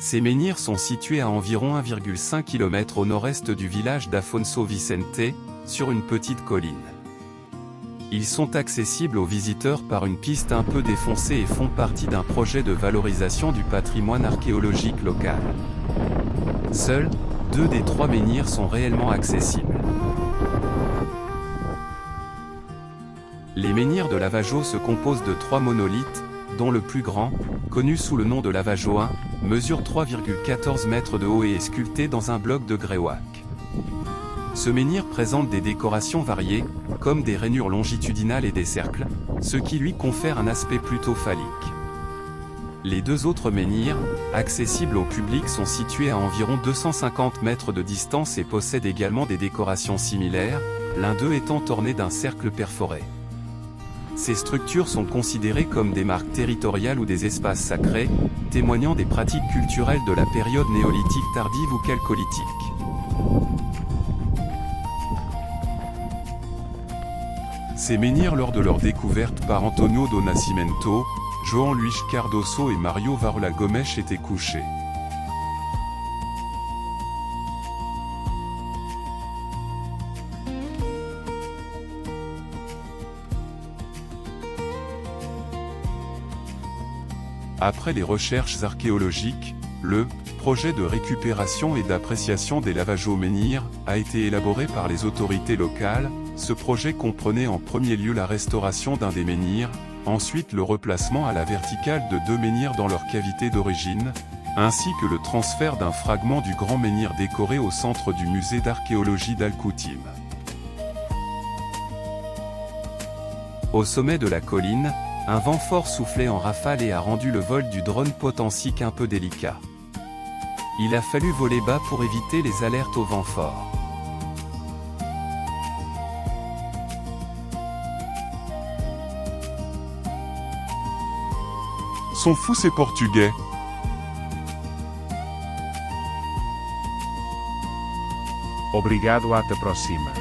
Ces menhirs sont situés à environ 1,5 km au nord-est du village d'Afonso Vicente, sur une petite colline. Ils sont accessibles aux visiteurs par une piste un peu défoncée et font partie d'un projet de valorisation du patrimoine archéologique local. Seuls 2 des 3 menhirs sont réellement accessibles. Les menhirs de Lavajo se composent de 3 monolithes, dont le plus grand, connu sous le nom de Lavajo 1, mesure 3,14 mètres de haut et est sculpté dans un bloc de gréoac. Ce menhir présente des décorations variées, comme des rainures longitudinales et des cercles, ce qui lui confère un aspect plutôt phallique. Les 2 autres menhirs, accessibles au public, sont situés à environ 250 mètres de distance et possèdent également des décorations similaires, l'un d'eux étant orné d'un cercle perforé. Ces structures sont considérées comme des marques territoriales ou des espaces sacrés, témoignant des pratiques culturelles de la période néolithique tardive ou chalcolithique. Ces menhirs, lors de leur découverte par Antonio do Nascimento, João Luís Cardoso et Mario Varela Gomes, étaient couchés. Après les recherches archéologiques, le projet de récupération et d'appréciation des Lavajo menhirs a été élaboré par les autorités locales. Ce projet comprenait en premier lieu la restauration d'un des menhirs, ensuite le replacement à la verticale de 2 menhirs dans leur cavité d'origine, ainsi que le transfert d'un fragment du grand menhir décoré au centre du musée d'archéologie d'Al-Koutim. Au sommet de la colline, un vent fort soufflait en rafale et a rendu le vol du drone Potensic un peu délicat. Il a fallu voler bas pour éviter les alertes au vent fort. Sont fous ces Portugais. Obrigado, até a próxima.